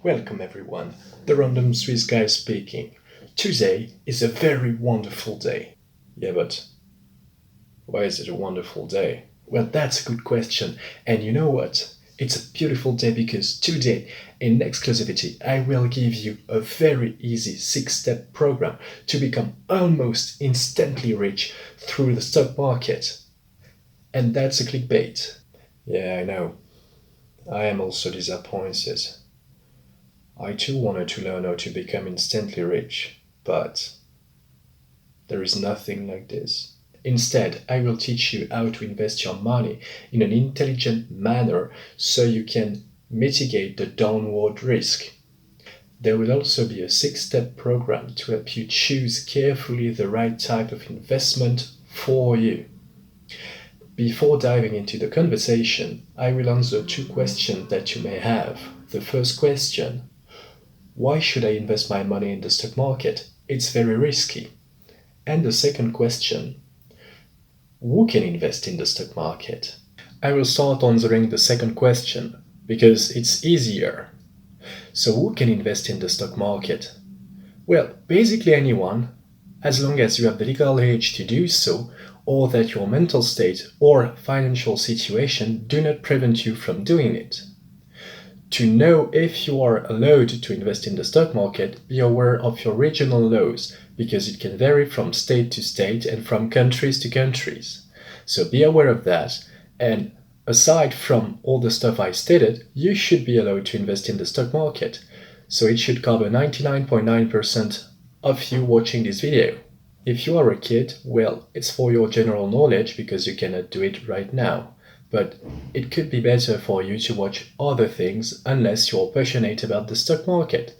Welcome everyone, the random Swiss guy speaking. Today is a very wonderful day. Yeah, but why is it a wonderful day? Well, that's a good question. And you know what? It's a beautiful day because today, in exclusivity, I will give you a very easy 6-step program to become almost instantly rich through the stock market. And that's a clickbait. Yeah, I know. I am also disappointed. I too wanted to learn how to become instantly rich, but there is nothing like this. Instead, I will teach you how to invest your money in an intelligent manner so you can mitigate the downward risk. There will also be a 6-step program to help you choose carefully the right type of investment for you. Before diving into the conversation, I will answer 2 questions that you may have. The first question: why should I invest my money in the stock market? It's very risky. And the second question: who can invest in the stock market? I will start answering the second question because it's easier. So who can invest in the stock market? Well, basically anyone, as long as you have the legal age to do so, or that your mental state or financial situation do not prevent you from doing it. To know if you are allowed to invest in the stock market, be aware of your regional laws because it can vary from state to state and from countries to countries. So be aware of that, and aside from all the stuff I stated, you should be allowed to invest in the stock market. So it should cover 99.9% of you watching this video. If you are a kid, well, it's for your general knowledge because you cannot do it right now. But it could be better for you to watch other things unless you're passionate about the stock market.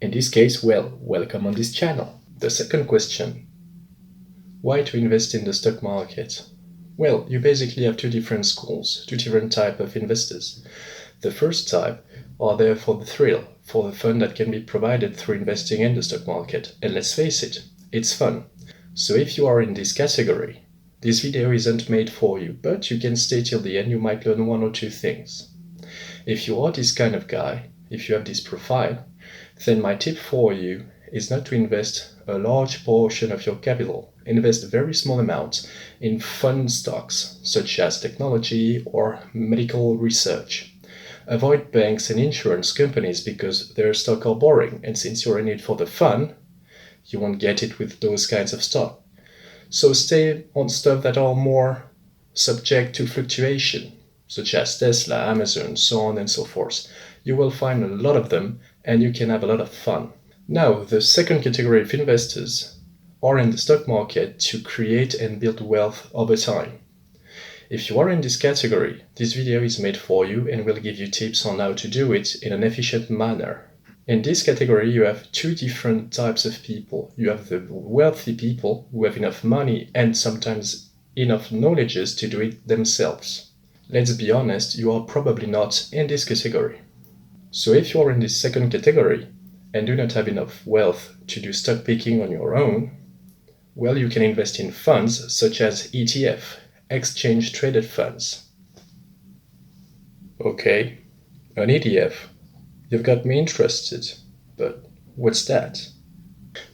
In this case, well, welcome on this channel. The second question: why to invest in the stock market? Well, you basically have 2 different schools, 2 different types of investors. The first type are there for the thrill, for the fun that can be provided through investing in the stock market. And let's face it, it's fun. So if you are in this category, this video isn't made for you, but you can stay till the end, you might learn 1 or 2 things. If you are this kind of guy, if you have this profile, then my tip for you is not to invest a large portion of your capital. Invest very small amounts in fun stocks, such as technology or medical research. Avoid banks and insurance companies because their stocks are boring, and since you're in it for the fun, you won't get it with those kinds of stock. So stay on stuff that are more subject to fluctuation, such as Tesla, Amazon, so on and so forth. You will find a lot of them and you can have a lot of fun. Now, the second category of investors are in the stock market to create and build wealth over time. If you are in this category, this video is made for you and will give you tips on how to do it in an efficient manner. In this category, you have 2 different types of people. You have the wealthy people who have enough money and sometimes enough knowledge to do it themselves. Let's be honest, you are probably not in this category. So if you are in this second category and do not have enough wealth to do stock picking on your own, well, you can invest in funds such as ETF, exchange traded funds. Okay, an ETF. You've got me interested, but what's that?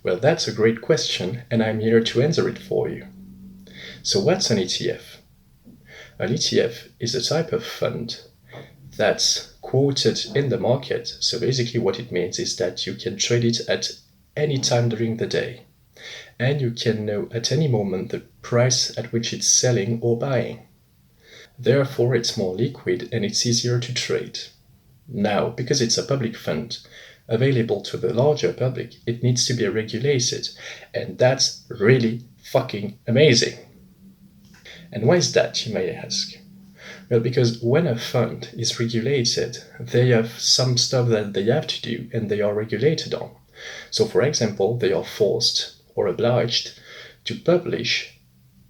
Well, that's a great question, and I'm here to answer it for you. So what's an ETF? An ETF is a type of fund that's quoted in the market. So basically what it means is that you can trade it at any time during the day, and you can know at any moment the price at which it's selling or buying. Therefore, it's more liquid and it's easier to trade. Now, because it's a public fund available to the larger public, it needs to be regulated, and that's really fucking amazing. And why is that, you may ask? Well, because when a fund is regulated, they have some stuff that they have to do and they are regulated on. So for example, they are forced or obliged to publish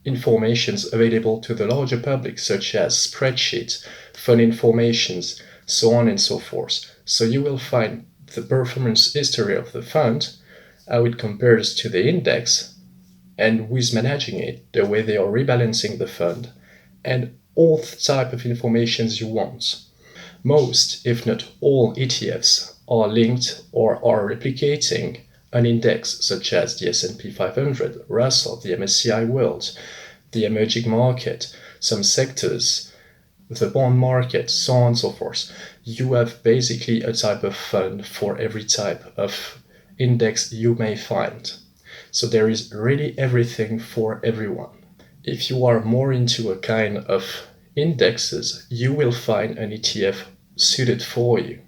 informations available to the larger public, such as spreadsheets, fund informations, so on and so forth. So you will find the performance history of the fund, how it compares to the index, and who is managing it, the way they are rebalancing the fund, and all the type of informations you want. Most, if not all, ETFs are linked or are replicating an index such as the S&P 500, Russell, the MSCI World, the emerging market, some sectors, the bond market, so on and so forth. You have basically a type of fund for every type of index you may find. So there is really everything for everyone. If you are more into a kind of indexes, you will find an ETF suited for you.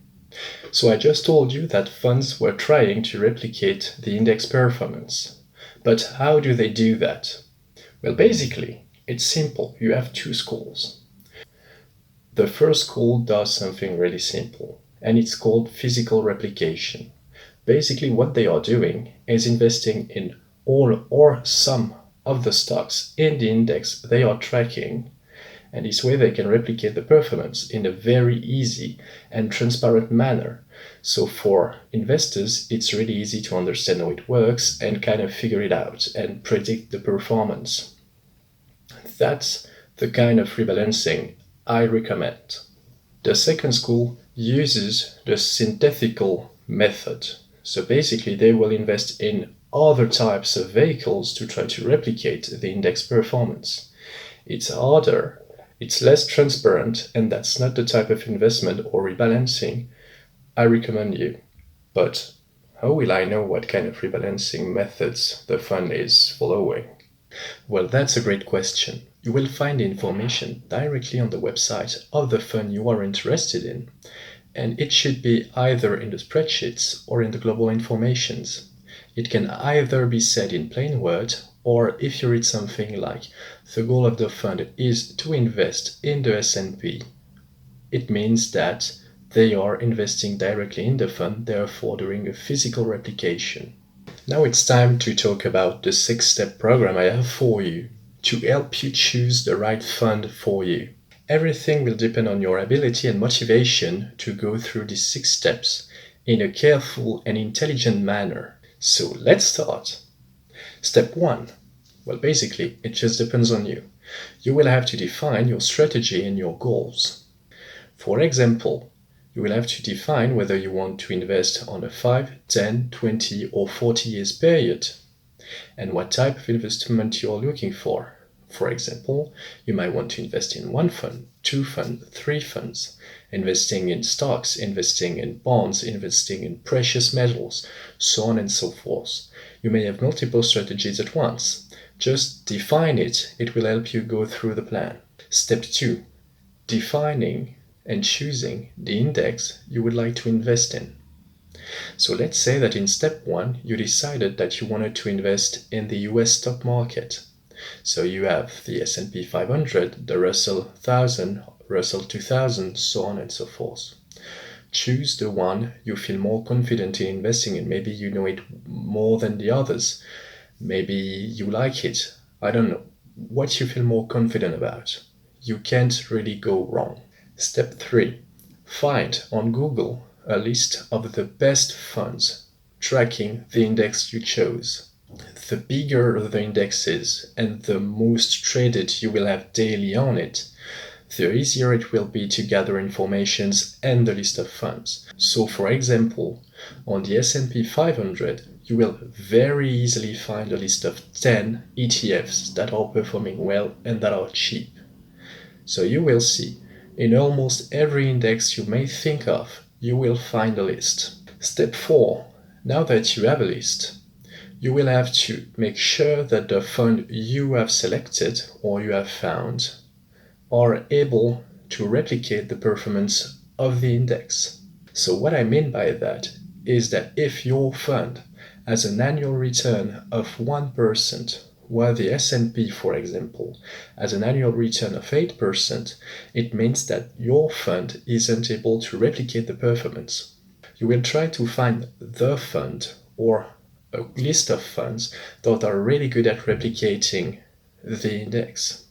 So I just told you that funds were trying to replicate the index performance. But how do they do that? Well, basically, it's simple. You have two schools. The first school does something really simple, and it's called physical replication. Basically, what they are doing is investing in all or some of the stocks in the index they are tracking, and this way they can replicate the performance in a very easy and transparent manner. So for investors, it's really easy to understand how it works and kind of figure it out and predict the performance. That's the kind of rebalancing I recommend. The second school uses the synthetical method. So basically, they will invest in other types of vehicles to try to replicate the index performance. It's harder, it's less transparent, and that's not the type of investment or rebalancing I recommend you. But how will I know what kind of rebalancing methods the fund is following? Well, that's a great question. You will find the information directly on the website of the fund you are interested in, and it should be either in the spreadsheets or in the global informations. It can either be said in plain words, or if you read something like the goal of the fund is to invest in the S&P, it means that they are investing directly in the fund, therefore doing a physical replication. Now it's time to talk about the 6-step program I have for you to help you choose the right fund for you. Everything will depend on your ability and motivation to go through these 6 steps in a careful and intelligent manner. So let's start. Step 1. Well, basically, it just depends on you. You will have to define your strategy and your goals. For example, you will have to define whether you want to invest on a 5, 10, 20 or 40 years period and what type of investment you are looking for. For example, you might want to invest in 1 fund, 2 funds, 3 funds, investing in stocks, investing in bonds, investing in precious metals, so on and so forth. You may have multiple strategies at once. Just define it, it will help you go through the plan. Step 2. Defining and choosing the index you would like to invest in. So let's say that in step 1 you decided that you wanted to invest in the US stock market. So you have the S&P 500, the Russell 1000, Russell 2000, so on and so forth. Choose the one you feel more confident in investing in. Maybe you know it more than the others. Maybe you like it. I don't know. What you feel more confident about. You can't really go wrong. Step 3. Find on Google a list of the best funds tracking the index you chose. The bigger the index is and the most traded you will have daily on it, the easier it will be to gather informations and the list of funds. So for example, on the S&P 500, you will very easily find a list of 10 ETFs that are performing well and that are cheap. So you will see, in almost every index you may think of, you will find a list. Step 4. Now that you have a list, you will have to make sure that the fund you have selected or you have found are able to replicate the performance of the index. So what I mean by that is that if your fund has an annual return of 1%, while the S&P, for example, has an annual return of 8%, it means that your fund isn't able to replicate the performance. You will try to find the fund or a list of funds that are really good at replicating the index.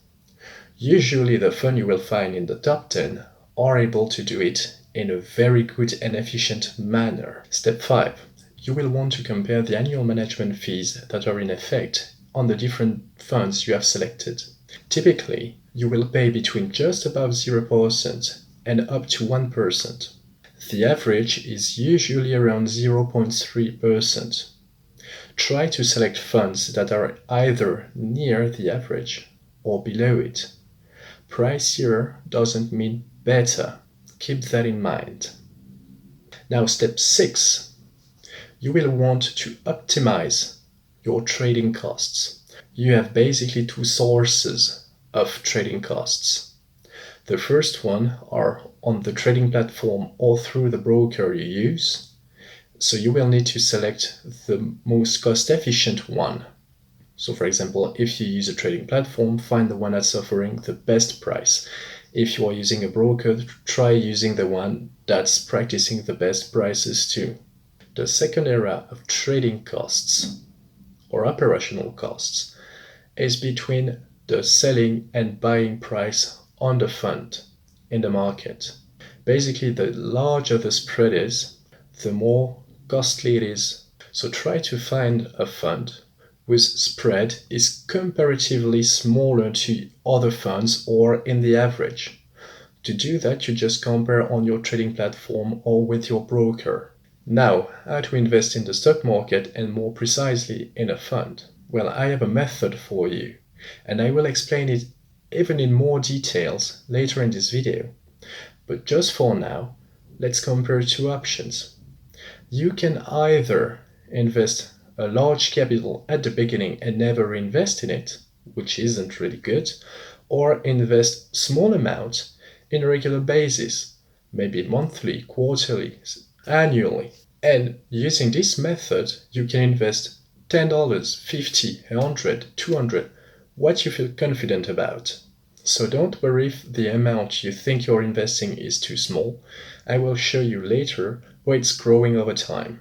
Usually the fund you will find in the top 10 are able to do it in a very good and efficient manner. Step 5. You will want to compare the annual management fees that are in effect on the different funds you have selected. Typically, you will pay between just above 0% and up to 1%. The average is usually around 0.3%. Try to select funds that are either near the average or below it. Pricier doesn't mean better. Keep that in mind. Now, step 6. You will want to optimize your trading costs. You have basically two sources of trading costs. The first one are on the trading platform or through the broker you use. So you will need to select the most cost-efficient one. So for example, if you use a trading platform, find the one that's offering the best price. If you are using a broker, try using the one that's practicing the best prices too. The second area of trading costs or operational costs is between the selling and buying price on the fund in the market. Basically, the larger the spread is, the more costly it is. So try to find a fund whose spread is comparatively smaller to other funds or in the average. To do that, you just compare on your trading platform or with your broker. Now, how to invest in the stock market and more precisely in a fund? Well, I have a method for you, and I will explain it even in more details later in this video. But just for now, let's compare two options. You can either invest a large capital at the beginning and never reinvest in it, which isn't really good, or invest small amounts in a regular basis, maybe monthly, quarterly, annually. And using this method, you can invest $10, $50, $100, $200, what you feel confident about. So don't worry if the amount you think you're investing is too small. I will show you later where it's growing over time.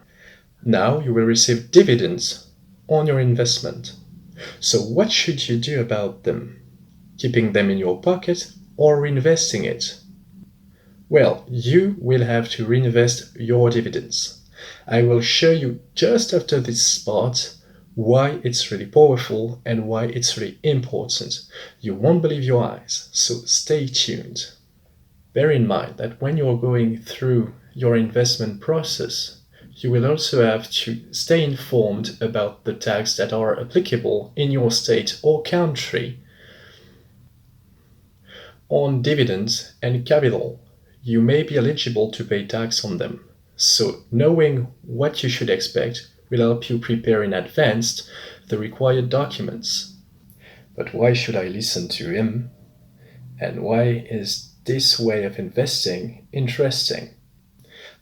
Now you will receive dividends on your investment. So what should you do about them? Keeping them in your pocket or reinvesting it? Well, you will have to reinvest your dividends. I will show you just after this part why it's really powerful and why it's really important. You won't believe your eyes, so stay tuned. Bear in mind that when you're going through your investment process, you will also have to stay informed about the tax that are applicable in your state or country on dividends and capital. You may be eligible to pay tax on them. So knowing what you should expect will help you prepare in advance the required documents. But why should I listen to him? And why is this way of investing interesting?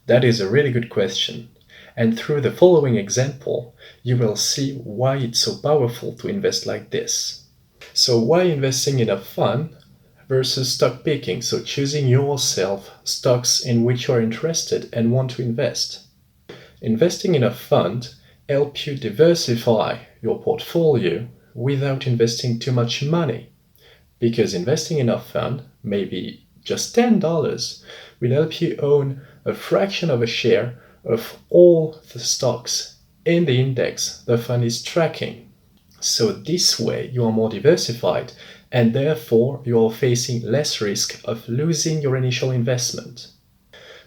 That is a really good question. And through the following example, you will see why it's so powerful to invest like this. So why investing in a fund versus stock picking? So choosing yourself stocks in which you are interested and want to invest. Investing in a fund helps you diversify your portfolio without investing too much money. Because investing in a fund, maybe just $10, will help you own a fraction of a share of all the stocks in the index the fund is tracking. So this way you are more diversified and therefore you are facing less risk of losing your initial investment.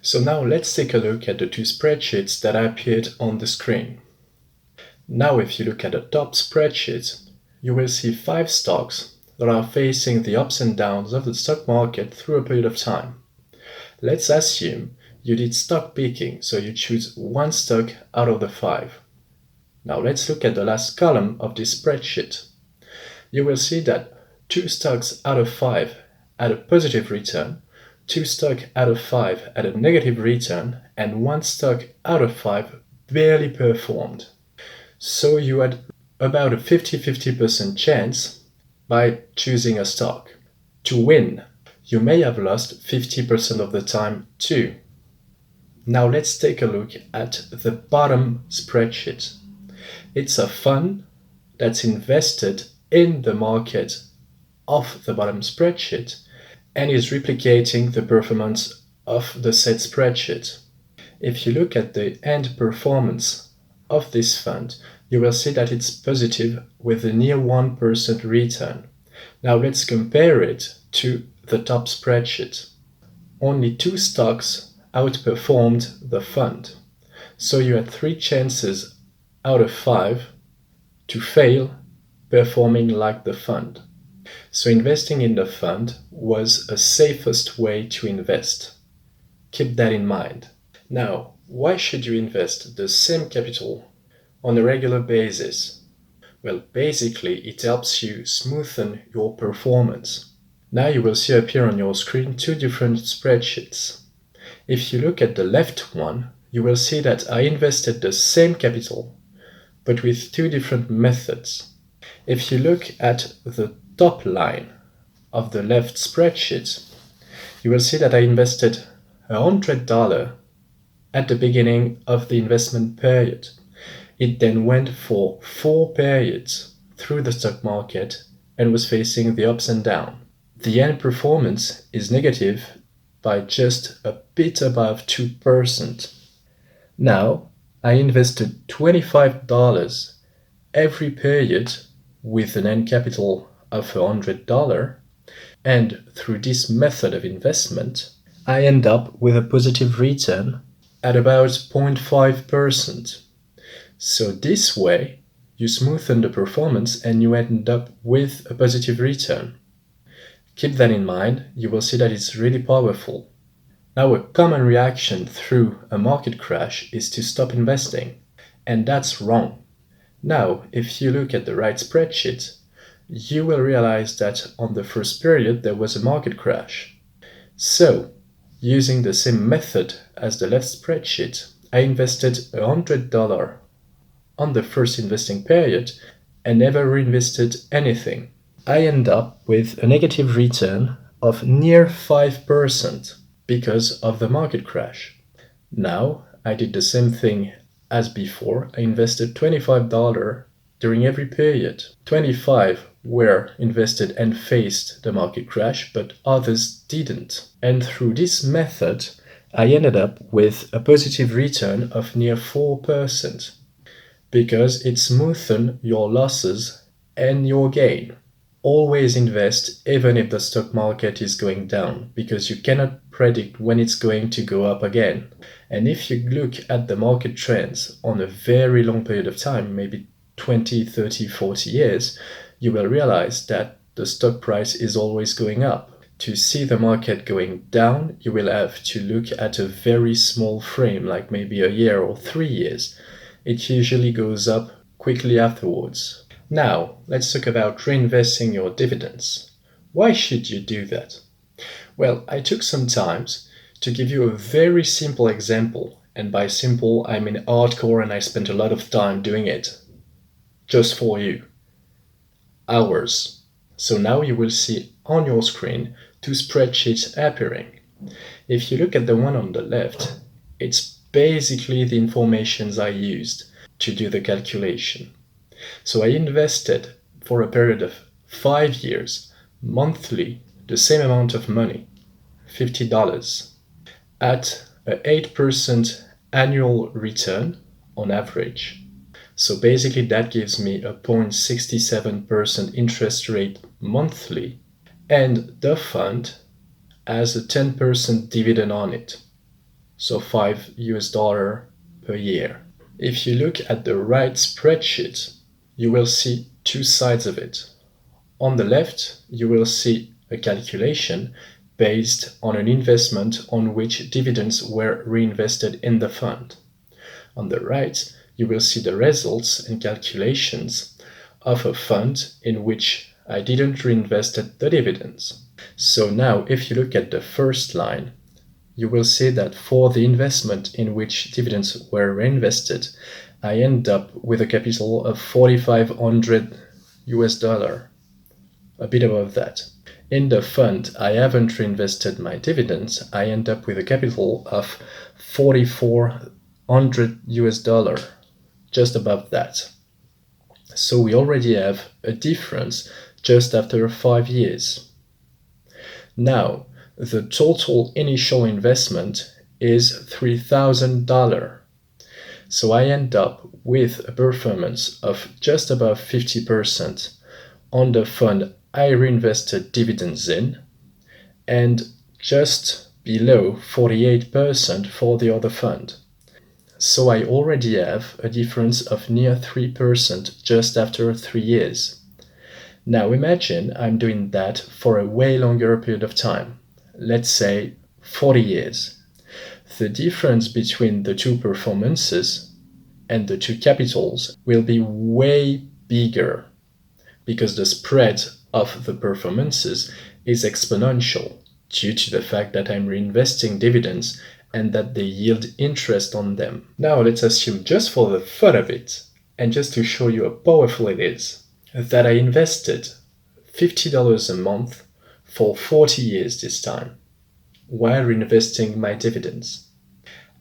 So now let's take a look at the two spreadsheets that appeared on the screen. Now if you look at the top spreadsheet, you will see 5 stocks that are facing the ups and downs of the stock market through a period of time. Let's assume you did stock picking, so you choose one stock out of the 5. Now let's look at the last column of this spreadsheet. You will see that 2 stocks out of 5 had a positive return, 2 stocks out of 5 had a negative return, and 1 stock out of 5 barely performed. So you had about a 50-50% chance by choosing a stock. To win, you may have lost 50% of the time too. Now let's take a look at the bottom spreadsheet. It's a fund that's invested in the market of the bottom spreadsheet and is replicating the performance of the said spreadsheet. If you look at the end performance of this fund, you will see that it's positive with a near 1% return. Now let's compare it to the top spreadsheet. Only 2 stocks outperformed the fund. So you had 3 chances out of 5 to fail performing like the fund. So investing in the fund was a safest way to invest. Keep that in mind. Now, why should you invest the same capital on a regular basis? Well, basically, it helps you smoothen your performance. Now you will see appear on your screen 2 different spreadsheets. If you look at the left one, you will see that I invested the same capital, but with 2 different methods. If you look at the top line of the left spreadsheet, you will see that I invested $100 at the beginning of the investment period. It then went for 4 periods through the stock market and was facing the ups and downs. The end performance is negative by just a bit above 2%. Now, I invested $25 every period with an end capital of $100, and through this method of investment, I end up with a positive return at about 0.5%. So this way, you smoothen the performance and you end up with a positive return. Keep that in mind, you will see that it's really powerful. Now, a common reaction through a market crash is to stop investing, and that's wrong. Now, if you look at the right spreadsheet, you will realize that on the first period there was a market crash. So, using the same method as the left spreadsheet, I invested $100 on the first investing period and never reinvested anything. I end up with a negative return of near 5% because of the market crash. Now, I did the same thing as before. I invested $25 during every period. 25 were invested and faced the market crash, but others didn't. And through this method, I ended up with a positive return of near 4%. Because it smoothened your losses and your gain. Always invest even if the stock market is going down, because you cannot predict when it's going to go up again. And if you look at the market trends on a very long period of time, maybe 20, 30, 40 years, you will realize that the stock price is always going up. To see the market going down, you will have to look at a very small frame, like maybe a year or 3 years. It usually goes up quickly afterwards. Now, let's talk about reinvesting your dividends. Why should you do that? Well, I took some time to give you a very simple example, and by simple I mean hardcore, and I spent a lot of time doing it. Just for you. Hours. So now you will see on your screen 2 spreadsheets appearing. If you look at the one on the left, it's basically the informations I used to do the calculation. So I invested for a period of 5 years, monthly, the same amount of money, $50, at an 8% annual return on average. So basically that gives me a 0.67% interest rate monthly, and the fund has a 10% dividend on it. So $5 per year. If you look at the right spreadsheet, you will see 2 sides of it. On the left, you will see a calculation based on an investment on which dividends were reinvested in the fund. On the right, you will see the results and calculations of a fund in which I didn't reinvest the dividends. So now, if you look at the first line, you will see that for the investment in which dividends were reinvested, I end up with a capital of $4,500, a bit above that. In the fund, I haven't reinvested my dividends. I end up with a capital of $4,400, just above that. So we already have a difference just after 5 years. Now, the total initial investment is $3,000. So I end up with a performance of just above 50% on the fund I reinvested dividends in, and just below 48% for the other fund. So I already have a difference of near 3% just after 3 years. Now imagine I'm doing that for a way longer period of time, let's say 40 years. The difference between the two performances and the two capitals will be way bigger because the spread of the performances is exponential due to the fact that I'm reinvesting dividends and that they yield interest on them. Now let's assume, just for the fun of it, and just to show you how powerful it is, that I invested $50 a month for 40 years this time, while reinvesting my dividends.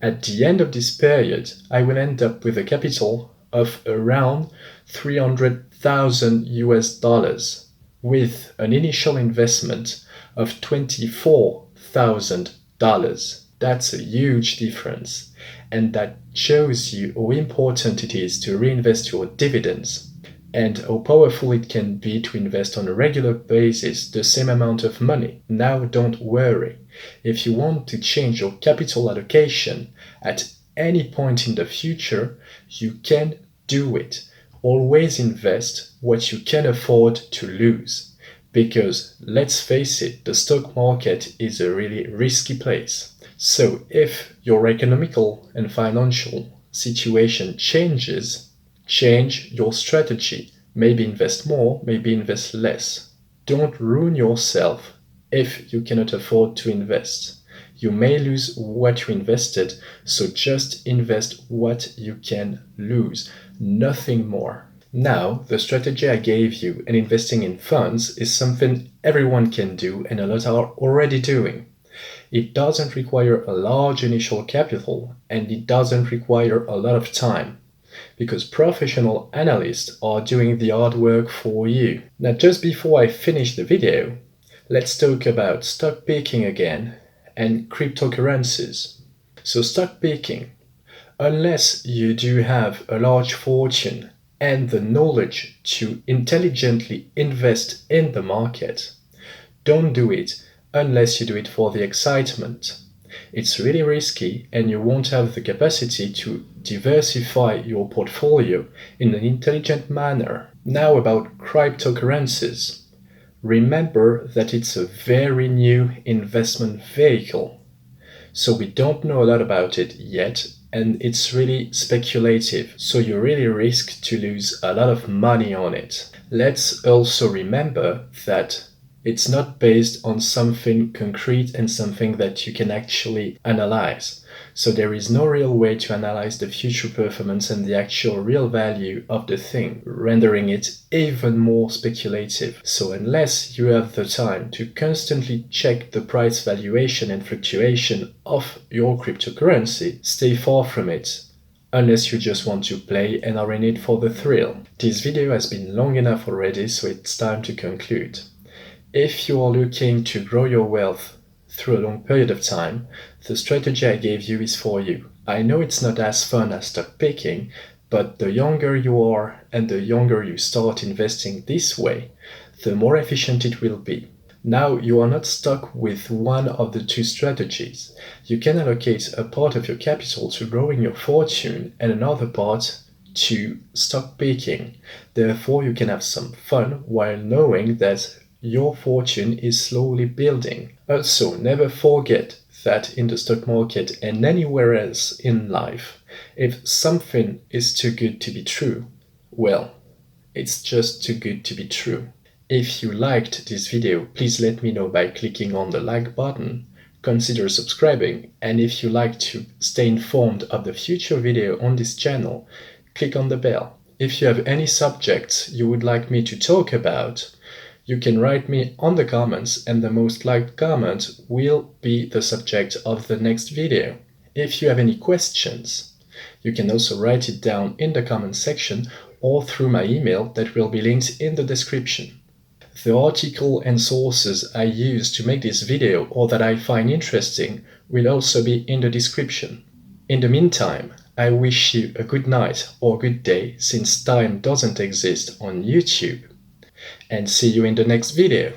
At the end of this period, I will end up with a capital of around 300,000 US dollars, with an initial investment of $24,000. That's a huge difference, and that shows you how important it is to reinvest your dividends and how powerful it can be to invest on a regular basis the same amount of money. Now don't worry. If you want to change your capital allocation at any point in the future, you can do it. Always invest what you can afford to lose. Because let's face it, the stock market is a really risky place. So if your economical and financial situation changes, change your strategy. Maybe invest more, maybe invest less. Don't ruin yourself if you cannot afford to invest. You may lose what you invested, so just invest what you can lose, nothing more. Now, the strategy I gave you and investing in funds is something everyone can do and a lot are already doing. It doesn't require a large initial capital and it doesn't require a lot of time, because professional analysts are doing the hard work for you. Now, just before I finish the video, let's talk about stock picking again and cryptocurrencies. So stock picking, unless you do have a large fortune and the knowledge to intelligently invest in the market, don't do it unless you do it for the excitement. It's really risky and you won't have the capacity to diversify your portfolio in an intelligent manner. Now about cryptocurrencies. Remember that it's a very new investment vehicle. So we don't know a lot about it yet and it's really speculative. So you really risk to lose a lot of money on it. Let's also remember that it's not based on something concrete and something that you can actually analyze. So there is no real way to analyze the future performance and the actual real value of the thing, rendering it even more speculative. So unless you have the time to constantly check the price valuation and fluctuation of your cryptocurrency, stay far from it. Unless you just want to play and are in it for the thrill. This video has been long enough already, so it's time to conclude. If you are looking to grow your wealth through a long period of time, the strategy I gave you is for you. I know it's not as fun as stock picking, but the younger you are and the younger you start investing this way, the more efficient it will be. Now you are not stuck with one of the two strategies. You can allocate a part of your capital to growing your fortune and another part to stock picking. Therefore, you can have some fun while knowing that your fortune is slowly building. Also, never forget that in the stock market and anywhere else in life, if something is too good to be true, well, it's just too good to be true. If you liked this video, please let me know by clicking on the like button, consider subscribing, and if you like to stay informed of the future video on this channel, click on the bell. If you have any subjects you would like me to talk about, you can write me on the comments and the most liked comment will be the subject of the next video. If you have any questions, you can also write it down in the comment section or through my email that will be linked in the description. The article and sources I use to make this video or that I find interesting will also be in the description. In the meantime, I wish you a good night or good day, since time doesn't exist on YouTube, and see you in the next video.